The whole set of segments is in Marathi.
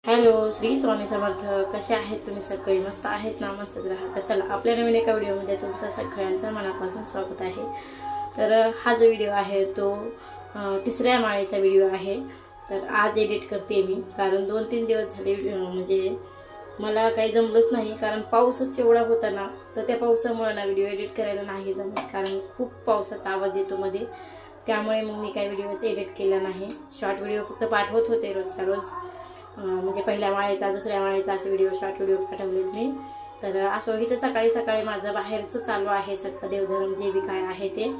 हॅलो, श्री स्वामी समर्थ. कसे आहेत तुम्ही सगळे? मस्त आहेत ना? मस्तच राहा. चला, आपल्या नवीन एका व्हिडिओमध्ये तुमचं सगळ्यांचं मनापासून स्वागत आहे. तर हा जो व्हिडिओ आहे तो तिसऱ्या माळेचा व्हिडिओ आहे. तर आज एडिट करते मी, कारण 2-3 दिवस झाले म्हणजे मला काही जमलंच नाही, कारण पाऊसच एवढा होता ना. तर त्या पावसामुळे ना व्हिडिओ एडिट करायला नाही जमत, कारण खूप पावसाचा आवाज येतो मध्ये. त्यामुळे मग मी काही व्हिडिओच एडिट केला नाही. शॉर्ट व्हिडिओ फक्त पाठवत होते रोजच्या रोज, म्हणजे पहिल्या माळेचा, दुसऱ्या माळेचा असे व्हिडिओ, शॉर्ट व्हिडिओ पाठवलेत मी. तर असं इथं सकाळी सकाळी माझं बाहेरचं चालू आहे सगळं देवधर्म जे बी काय आहे ते.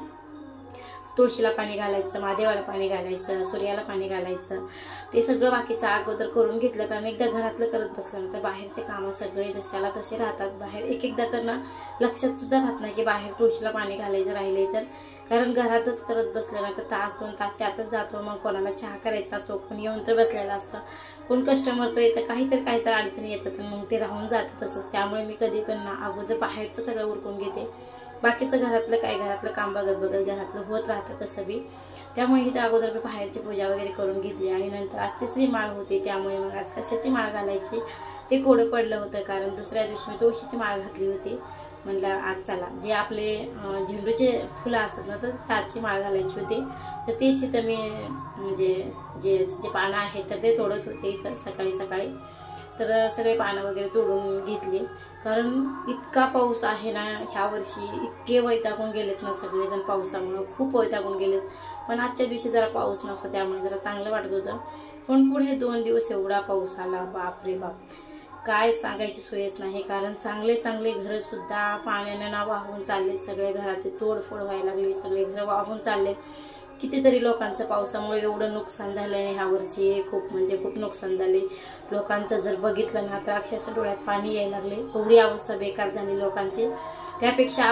तुळशीला पाणी घालायचं, महादेवाला पाणी घालायचं, सूर्याला पाणी घालायचं, ते सगळं बाकीचं अगोदर करून घेतलं. कारण एकदा घरातलं करत बसलं तर बाहेरचे कामं सगळे जशाला तसे राहतात. बाहेर एकदा तर ना लक्षात सुद्धा राहत नाही की बाहेर तुळशीला पाणी घालायचं राहिले तर. कारण घरातच करत बसलं ना तर तास-2 तास त्यातच जातो. मग कोणाला चहा करायचा असतो, कोण येऊन तर बसलेला असतं, कोण कस्टमर येतं, काहीतरी अडचणी येतात, मग ते राहून जातं तसंच. त्यामुळे मी कधी पण ना अगोदर बाहेरचं सगळं उरकून घेते. बाकीचं घरातलं काम बघत घरातलं होत राहतं कसं बी. त्यामुळे इथं अगोदर मी बाहेरची पूजा वगैरे करून घेतली. आणि नंतर आज तिसरी माळ होती, त्यामुळे मग आज कशाची माळ घालायची ते कोडं पडलं होतं. कारण दुसऱ्या दिवशी मी तुळशीची माळ घातली होती. म्हणलं आज चला, जे आपले झेंडूचे फुलं असतात ना तर त्याची माळ घालायची होती. तर तेच इथं मी म्हणजे जे पानं आहेत तर ते तोडत होते इथं सकाळी सकाळी. तर सगळे पानं वगैरे तोडून घेतली, कारण इतका पाऊस आहे ना ह्या वर्षी. इतके वैतागून गेलेत ना सगळेजण पावसामुळं, खूप वैतागून गेलेत. पण आजच्या दिवशी जरा पाऊस नव्हता, त्यामुळे जरा चांगलं वाटत होतं. पण पुढे 2 दिवस एवढा पाऊस आला, बाप रे बाप, काय सांगायची सोयच नाही. कारण चांगले चांगले घरं सुद्धा पाण्याने ना वाहून चाललेत. सगळे घराचे तोडफोड व्हायला लागले, सगळे घर वाहून चाललेत. कितीतरी लोकांचं पावसामुळे एवढं नुकसान झालंय ह्या वर्षी, खूप म्हणजे खूप नुकसान झाले लोकांचं. जर बघितलं ना तर अक्षरशः डोळ्यात पाणी यायला लागले, एवढी अवस्था बेकार झाली लोकांची. त्यापेक्षा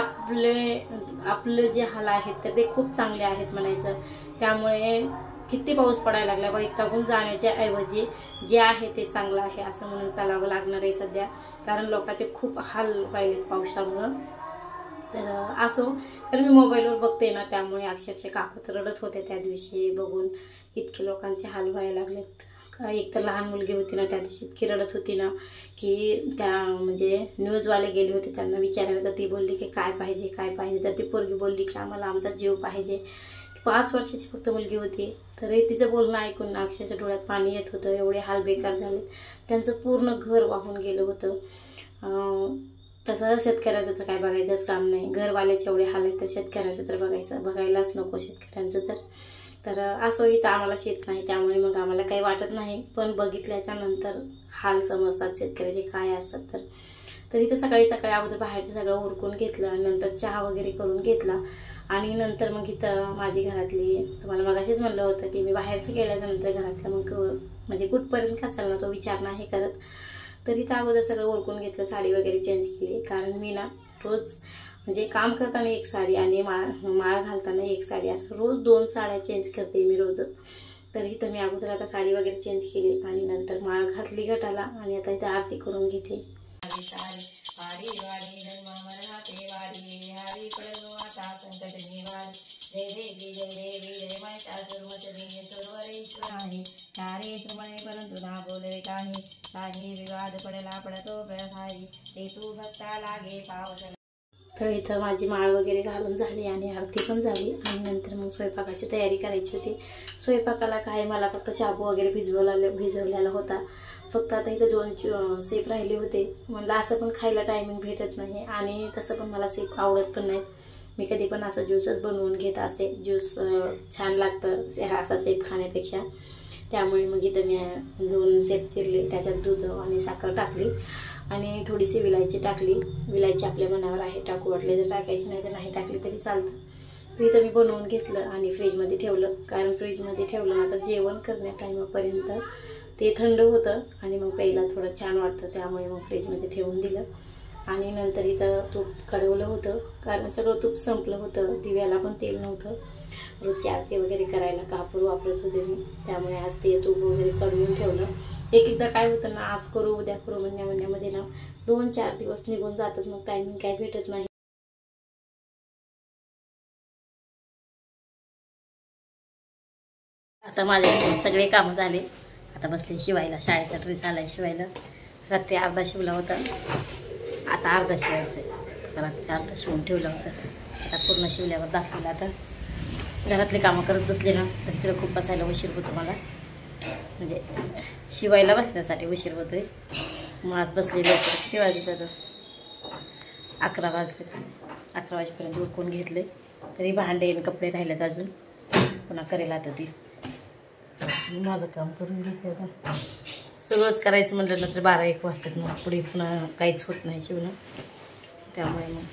आपलं जे हाल आहेत तर ते खूप चांगले आहेत म्हणायचं. त्यामुळे किती पाऊस पडायला लागला, वैतागून जाण्याच्या ऐवजी जे आहे ते चांगलं आहे असं म्हणून चालावं लागणार आहे सध्या. कारण लोकांचे खूप हाल व्हायलेत पावसामुळं. तर असो, कारण मी मोबाईलवर बघते ना, त्यामुळे अक्षरशः काकू तर रडत होते त्या दिवशी बघून. इतके लोकांचे हाल व्हायला लागलेत. एक तर लहान मुलगी होती ना त्या दिवशी, इतकी रडत होती ना की त्या म्हणजे न्यूजवाले गेले होते त्यांना विचारायला. तर ती बोलली की काय पाहिजे. तर ती पोरगी बोलली की आम्हाला आमचा जीव पाहिजे. 5 वर्षाची फक्त मुलगी होती. तर तिचं बोलणं ऐकून अक्षरशः डोळ्यात पाणी येत होतं. एवढे हाल बेकार झाले, त्यांचं पूर्ण घर वाहून गेलं होतं. तसं शेतकऱ्याचं तर काय बघायचंच काम नाही. घरवाल्याचे एवढे हाल आहेत तर शेतकऱ्याचं तर बघायलाच नको शेतकऱ्यांचं. तर असो, इथं आम्हाला शेत नाही त्यामुळे मग आम्हाला काही वाटत नाही. पण बघितल्याच्या नंतर हाल समजतात शेतकऱ्याचे काय असतात. तर इथं सकाळी सकाळी अगोदर बाहेरचं सगळं उरकून घेतलं आणि नंतर चहा वगैरे करून घेतला. आणि नंतर मग इथं माझी घरातली, तुम्हाला मगाशीच म्हणलं होतं की मी बाहेरचं केल्याच्या नंतर घरातलं मग म्हणजे कुठपर्यंत का चालणार तो विचार नाही करत. तर इथं अगोदर सगळं उरकून घेतलं, साडी वगैरे चेंज केली. कारण मी ना रोज म्हणजे काम करताना एक साडी आणि माळ घालताना एक साडी, असं रोज 2 साड्या चेंज करते मी रोजच. तर इथं मी अगोदर आता साडी वगैरे चेंज केली आणि नंतर माळ घातली गटाला आणि आता इथं आरती करून घेते. तर इथं माझी माळ वगैरे घालून झाली आणि आरती पण झाली. आणि नंतर मग स्वयंपाकाची तयारी करायची होती. स्वयंपाकाला काय, मला फक्त शाबू वगैरे भिजवलेला होता. फक्त आता इथं 2 सेप राहिले होते. म्हणलं असं पण खायला टायमिंग भेटत नाही आणि तसं पण मला सेप आवडत पण नाहीत. मी कधी पण असं ज्यूसच बनवून घेत असते. ज्यूस छान लागतं असा सेप खाण्यापेक्षा. त्यामुळे मग इथं मी 2 सेप चिरले, त्याच्यात दूध आणि साखर टाकली आणि थोडीशी विलायची टाकली. विलायची आपल्या मनावर आहे, टाकू वाटले तर टाकायची, नाही तर नाही टाकली तरी चालतं. तर इथं मी बनवून घेतलं आणि फ्रीजमध्ये ठेवलं. कारण फ्रीजमध्ये ठेवलं ना तर जेवण करण्या टायमापर्यंत ते थंड होतं आणि मग प्यायला थोडं छान वाटतं. त्यामुळे मग फ्रीजमध्ये ठेवून दिलं. आणि नंतर इथं तूप कढवलं होतं, कारण सगळं तूप संपलं होतं, दिव्याला पण तेल नव्हतं. रोजची आरती वगैरे करायला कापूर वापरत होते मी, त्यामुळे आज ते तूप वगैरे कढवून ठेवलं. एकदा काय होतं ना, आज करू उद्या करू म्हणण्यामध्ये ना 2-4 दिवस निघून जातात, मग टायमिंग काय भेटत नाही. आता माझे सगळे कामं झाले, आता बसले शिवायला. शाळेचा ड्रेस आलाय शिवायला, रात्री अर्धा शिवला होता, आता अर्धा शिवायचं आहे. रात्री अर्धा शिवून ठेवलं होतं, आता पूर्ण शिवल्यावर दाखवलं. आता घरातले कामं करत बसले ना तर इकडं खूप बसायला उशीर होतो मला, म्हणजे शिवायला बसण्यासाठी उशीर होतो आहे. मग आज बसले लवकर. किती वाजले आता? 11 वाजले. 11 वाजेपर्यंत उरकून घेतले, तरी भांडे आणि कपडे राहिलेत अजून, पुन्हा करेल आता ती. माझं काम करून घेते आता. सगळंच करायचं म्हटलं नंतर 12-1 वाजतात, मग पुढे पुन्हा काहीच होत नाही शिवणं, त्यामुळे मग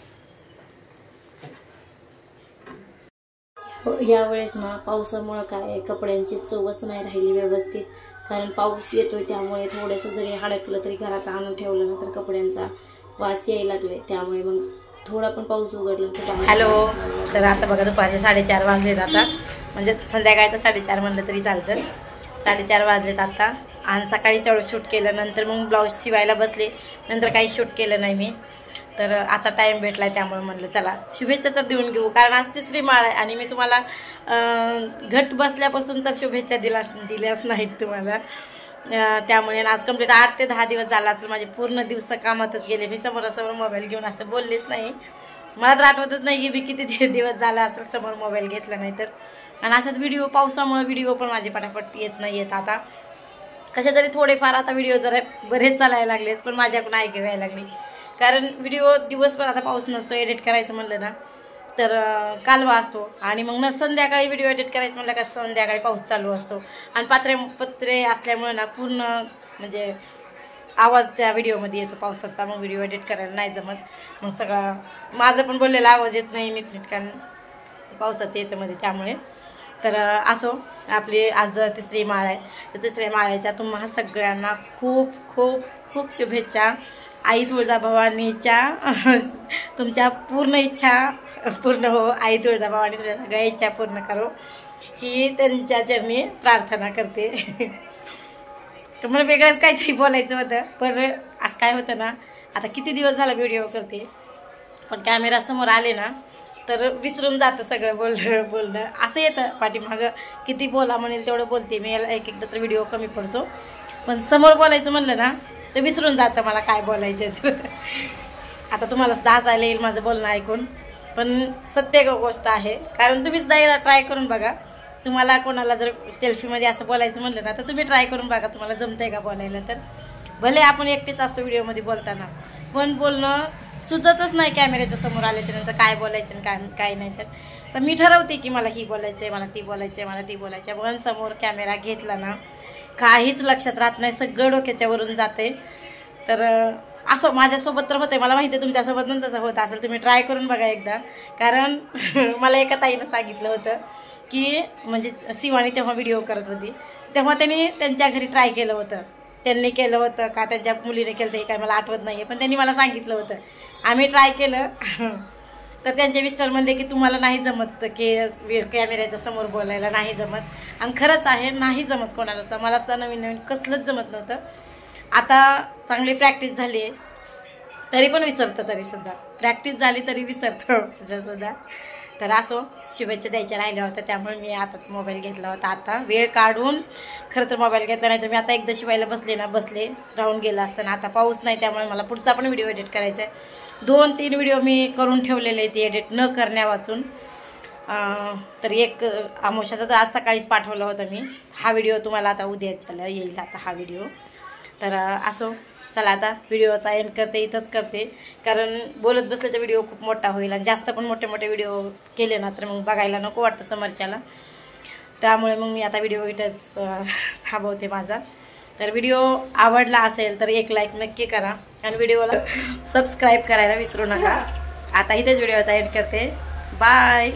यावेळेस ना पावसामुळं काय कपड्यांची चवच नाही राहिली व्यवस्थित, कारण पाऊस येतोय त्यामुळे थोडंसं जरी हडकलं तरी घरात आणून ठेवलं ना तर कपड्यांचा वास यायला लागले, त्यामुळे मग थोडा पण पाऊस उघडला तर. हॅलो, तर आता बघा दुपारचे 4:30 वाजलेत आता, म्हणजे संध्याकाळचं 4:30 म्हणलं तरी चालतं. 4:30 वाजलेत आता, आणि सकाळीच तेवढं शूट केलं, नंतर मग ब्लाऊज शिवायला बसले, नंतर काही शूट केलं नाही मी. तर आता टाईम भेटला आहे, त्यामुळे म्हणलं चला शुभेच्छा तर देऊन घेऊ, कारण आज 3री माळ आहे आणि मी तुम्हाला घट बसल्यापासून तर शुभेच्छा दिल्याच नाहीत तुम्हाला. त्यामुळे आज कंप्लीट 8 ते 10 दिवस झाला असेल माझे, पूर्ण दिवस कामातच गेले. मी समोरासमोर मोबाईल घेऊन असं बोललेच नाही, मला तर आठवतच नाही की मी किती दिवस झाला असेल समोर मोबाईल घेतला नाही तर. आणि अशाच व्हिडिओ, पावसामुळे व्हिडिओ पण माझे पटापट येत नाही आहेत. आता कशा तरी थोडेफार आता व्हिडिओ जरा बरेच चालायला लागलेत, पण माझ्याकडून ऐकू यायला लागली, कारण व्हिडिओ दिवसभर आता पाऊस नसतो, एडिट करायचं म्हणलं ना तर कालवा असतो, आणि मग न संध्याकाळी व्हिडिओ एडिट करायचं म्हणलं का संध्याकाळी पाऊस चालू असतो, आणि पत्रे असल्यामुळे ना पूर्ण म्हणजे आवाज त्या व्हिडिओमध्ये येतो पावसाचा, मग व्हिडिओ एडिट करायला नाही जमत. मग सगळा माझं पण बोललेला आवाज येत नाही नीटनेटकन, पावसाचं येतं मध्ये, त्यामुळे. तर असो, आपली आज 3री माळ आहे, तर 3ऱ्या माळ्याच्या तुम्हा सगळ्यांना खूप खूप खूप शुभेच्छा. आई तुळजाभवानीच्या तुमच्या पूर्ण इच्छा पूर्ण हो, आई तुळजाभवानी तुमच्या सगळ्या इच्छा पूर्ण करो, ही त्यांच्या चरणी प्रार्थना करते. तर मला वेगळंच काहीतरी बोलायचं होतं, पण असं काय होतं ना, आता किती दिवस झाला व्हिडिओ करते, पण कॅमेरासमोर आले ना तर विसरून जातं सगळं बोलणं असं येतं. पाठीमागं किती बोला म्हणेल तेवढं बोलते मी, याला एकदा तर व्हिडिओ कमी पडतो, पण समोर बोलायचं म्हणलं ना तर विसरून जातं मला काय बोलायचं. आता तुम्हाला हसायला येईल माझं बोलणं ऐकून, पण सत्य गोष्ट आहे, कारण तुम्ही सुद्धा एकदा ट्राय करून बघा. तुम्हाला कोणाला जर सेल्फीमध्ये असं बोलायचं म्हणलं ना तर तुम्ही ट्राय करून बघा, तुम्हाला जमतंय का बोलायला. तर भले आपण एकटेच असतो व्हिडिओमध्ये बोलताना, पण बोलणं सुचतच नाही कॅमेऱ्याच्या समोर आल्याच्या नंतर काय बोलायचं आणि काय नाही. तर मी ठरवते की मला ही बोलायचं आहे, मला ती बोलायचं आहे, मला ती बोलायचं आहे, पण समोर कॅमेरा घेतला ना काहीच लक्षात राहत नाही, सगळं डोक्याच्या वरून जाते. तर असं माझ्यासोबत तर होते, मला माहिती आहे तुमच्यासोबत पण तसं होत असेल, तुम्ही ट्राय करून बघा एकदा. कारण मला एका ताईनं सांगितलं होतं की, म्हणजे शिवानी तेव्हा व्हिडिओ करत होती, तेव्हा त्यांनी त्यांच्या घरी ट्राय केलं होतं. त्यांनी केलं होतं का त्यांच्या मुलीने केलं, हे काय मला आठवत नाही आहे, पण त्यांनी मला सांगितलं होतं. आम्ही ट्राय केलं तर त्यांचे मिस्टर म्हणले की तुम्हाला नाही जमत की कॅमेऱ्याच्या समोर बोलायला, नाही जमत. आणि खरंच आहे, नाही जमत कोणाला सुद्धा, मला सुद्धा नवीन नवीन कसलंच जमत नव्हतं. आता चांगली प्रॅक्टिस झाली आहे तरी पण विसरतं, तरीसुद्धा प्रॅक्टिस झाली तरी विसरतं सुद्धा. तर असो, शुभेच्छा द्यायच्या राहिल्या होत्या, त्यामुळे मी आता मोबाईल घेतला होता, आता वेळ काढून खरं तर मोबाईल घेतला, नाही तर मी आता एकदा शिवायला बसले राहून गेलं असताना. आता पाऊस नाही, त्यामुळे मला पुढचा पण व्हिडिओ एडिट करायचा आहे. 2-3 व्हिडिओ मी करून ठेवलेले आहेत एडिट न करण्या वाचून. तर एक अमावस्याचा तर आज सकाळीच पाठवला होता मी. हा व्हिडिओ तुम्हाला आता उद्याच्याला येईल आता हा व्हिडिओ. तर असो, चला आता व्हिडिओचा एंड करते, इथंच करते, कारण बोलत बसले तर व्हिडिओ खूप मोठा होईल, आणि जास्त पण मोठे व्हिडिओ केले ना तर मग बघायला नको वाटतं समोरच्याला. त्यामुळे मग मी आता व्हिडिओ इथंच थांबवते माझा. तर व्हिडिओ आवडला असेल तर एक लाईक नक्की करा, आणि व्हिडिओला सबस्क्राईब करायला विसरू नका. आता इथेच व्हिडिओचा एंड करते. बाय.